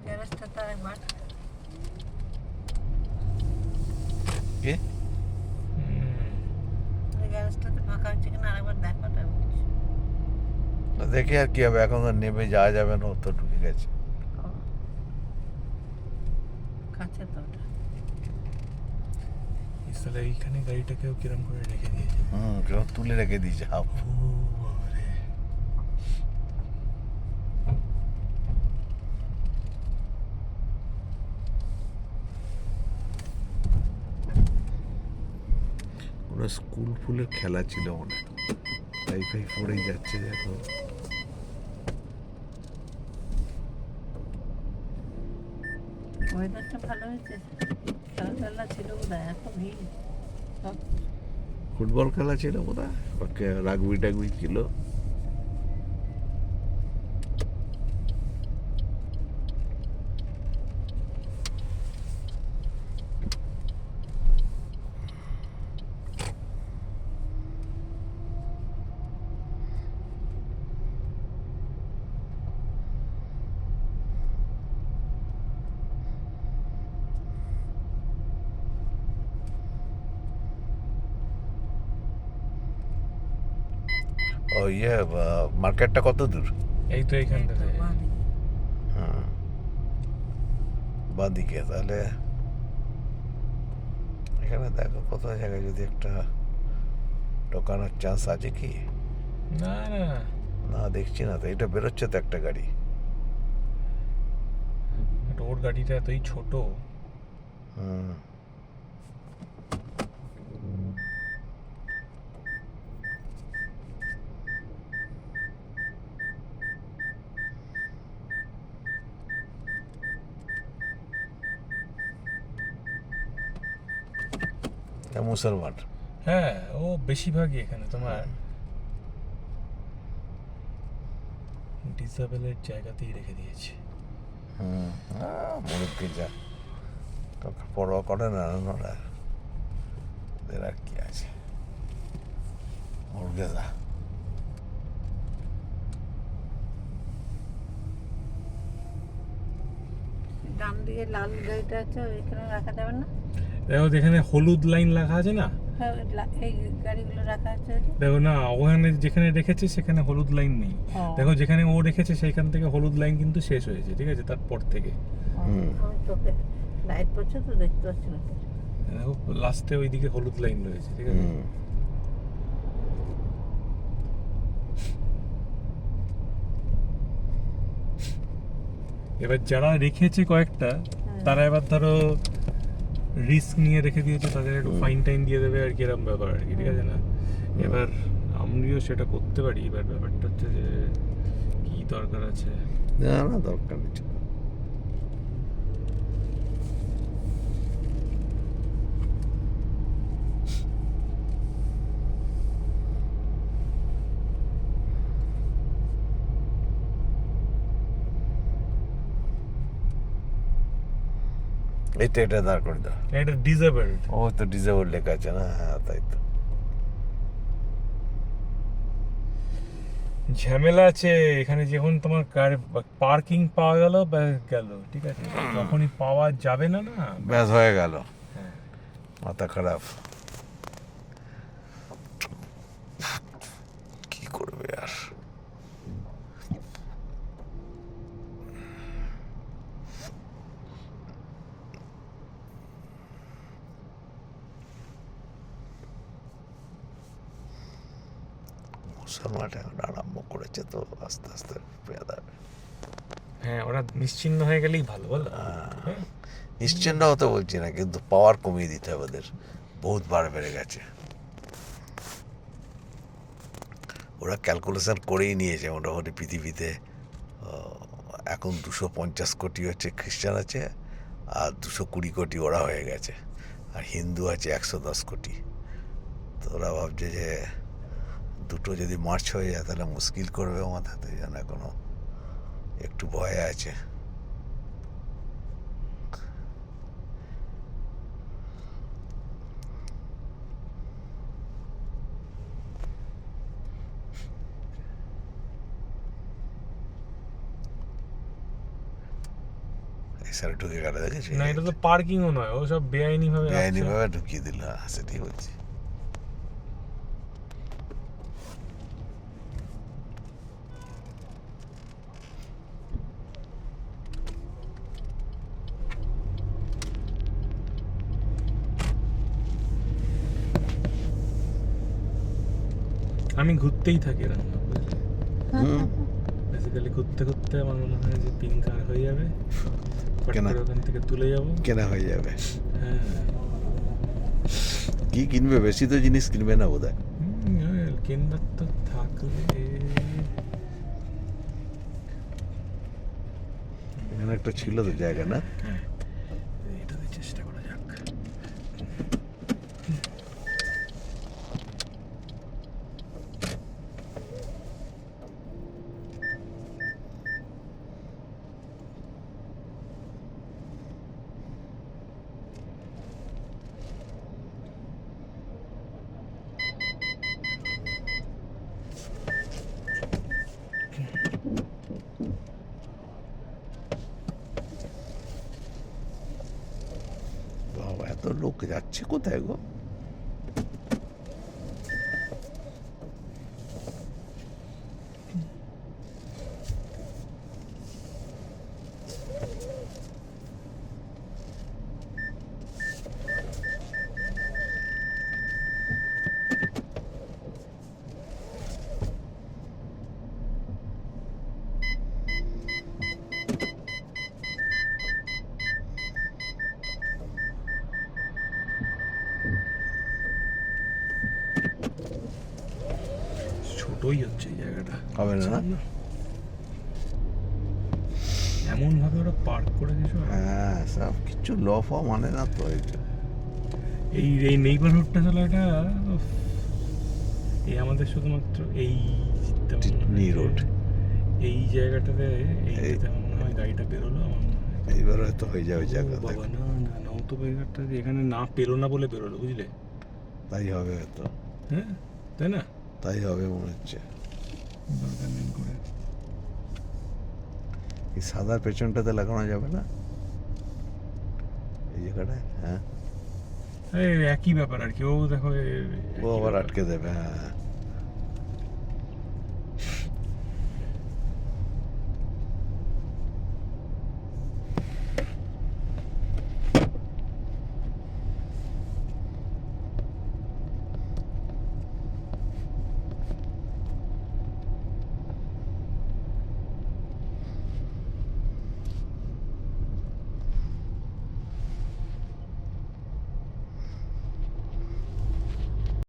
গ্যারেজটা তো একবার কি ওই গ্যারেজটাতে ফাঁকা হচ্ছে কিনা আরেকবার দেখো তাই বলছি। দেখি আর কি হবে, এখন আর নেমে যাওয়া যাবে না, ও তো ঢুকে গেছে। ও, কাছে তো ওটা। তাহলে এইখানে গাড়িটাকেও কিরম করে রেখে দিয়েছে। কেউ তুলে রেখে দিয়েছে হাফ। ও বাবারে। কোনো স্কুল ফুলের খেলা ছিল মনে হয়, তাই ফাই পড়েই যাচ্ছে দেখো। ওয়েদারটা ভালো হয়েছে, খেলাধুলা ছিল বোধহয়, এত ভিড় সব। ফুটবল খেলা ছিল বোধ হয়, রাগবি টাগবি ছিল। ও ইয়ে, মার্কেটটা কত দূর? এই তো এই তো এইখানটাতে। বাঁদিকে। বাঁদিকে, তাহলে এখানে দেখো কোথাও জায়গায় যদি একটা ঢোকানোর চান্স আছে কি? না না, না দেখছি না তো, এটা বেরোচ্ছে তো একটা গাড়ি। ওর গাড়িটা এতই ছোট। হুম, মুসলমান। হ্যাঁ, ও বেশিরভাগই এখানে তোমার ডিসেবলের জায়গাতেই রেখে দিয়েছে। মুরব্বী যা, তোকে পরোয়া করে না ওরা, ওদের আর কি আছে, মুরগেদা। ডান দিকে লাল গাড়িটা আছে, ওইখানে রাখা যাবে না? দেখো যেখানে হলুদ লাইন লেখা আছে না, হ্যাঁ, এই গাড়িগুলো রাখা আছে ওই যে। দেখো না ওখানে যেখানে রেখেছে সেখানে হলুদ লাইন নেই। ও, দেখো যেখানে ও রেখেছে সেইখান থেকে হলুদ লাইন কিন্তু শেষ হয়েছে, ঠিক আছে, তারপর থেকে আমি চোখে লাইট পড়ছে তো দেখতে পাচ্ছি না কিছু। দেখো লাস্টে ওইদিকে হলুদ লাইন রয়েছে, ঠিক আছে। এবার যারা রেখেছে কয়েকটা, তারা এবার ধরো রিস্ক নিয়ে রেখে দিয়েছে, তাদের একটু ফাইন টাইন দিয়ে দেবে আর কি, এরকম ব্যাপার আর কি, ঠিক আছে না। এবার আমিও সেটা করতে পারি, এবার ব্যাপারটা হচ্ছে যে কি দরকার আছে। না না, দরকার নেই। এইটা এটা দাঁড় করে দাও। এটা ডিসেবলড। ও তো ডিজেবল লেখা আছে না, হ্যাঁ তাই তো। ঝামেলা আছে এখানে, যখন তোমার পার্কিং পাওয়া গেল ব্যাস গেল, ঠিক আছে, যখনই পাওয়া যাবে না না, ব্যাস হয়ে গেল, হ্যাঁ। মাথা খারাপ। কি করবে আর? মুসলমান এখন আরম্ভ করেছে তো আস্তে আস্তে পেয়াদা। হ্যাঁ, ওরা নিশ্চিন্ন হয়ে গেলেই ভালো, বলো। হ্যাঁ। নিশ্চিন্ন হতে বলছি না, কিন্তু পাওয়ার কমিয়ে দিতে হবে ওদের, বহুত বার বেড়ে গেছে। ওরা ক্যালকুলেশন করেই নিয়েছে মোটামুটি পৃথিবীতে এখন 250 কোটি হচ্ছে খ্রিস্টান আছে, আর 220 কোটি ওরা হয়ে গেছে, আর হিন্দু আছে 110 কোটি। তো ওরা ভাবছে যে দুটো যদি মার্চ হয়ে যায় তাহলে মুশকিল করবে মাথাতে, যেন এখনো একটু ভয় আছে। এসারে ঢুকে গেল দেখেছি না এটা তো পার্কিংও নয়, ও সব বেআইনি ভাবে বেআইনিভাবে ঢুকিয়ে দিল, হ্যাঁ সেটাই বলছি। আমি ঘুরতেই থাকি এরকম, হুম। বেসিক্যালি ঘুরতে ঘুরতে আমার মনে হয় যে পিঙ্ক আর হয়ে যাবে, ফট কেন? করে ওখান থেকে তুলে যাব। কেনা হয়ে যাবে। হ্যাঁ কি কিনবে? বেশি তো জিনিস কিনবে না বোধ হয়। কিনবার তো থাকলে এখানে একটা ছিল তো জায়গা না? হ্যাঁ এটাতে চেষ্টা করা যাক। বাবা এত লোক যাচ্ছে কোথায় গো? ছোটই হচ্ছে এই জায়গাটা, হবে না? এমন ভাবে ওরা পার্ক করে দিয়েছে। হ্যাঁ সব কিছু ল ফ মানে না তো এই এই নেইবারহুডটা চলো এটা উফ, এই আমাদের শুধুমাত্র এই টিটনি রোড। এই জায়গাটাতে এইটাতে আমার মনে হয় গাড়িটা বেরোলো, আমার মনে হয়। এইবার হয়তো হয়ে যাবে ও জায়গা। বাবা না না না, ও তো জায়গাটা এখানে না পেলো না বলে বেরোলো, বুঝলে? তাই হবে হয়তো, হ্যাঁ তাই না? তাই হবে মনে হচ্ছে। দরকার নেই করে। এই সাদার পেছনটাতে লাগানো যাবে না এই জায়গাটায়? হ্যাঁ এই একই ব্যাপার আর কি, ও দেখো ও আবার আটকে দেবে। হ্যাঁ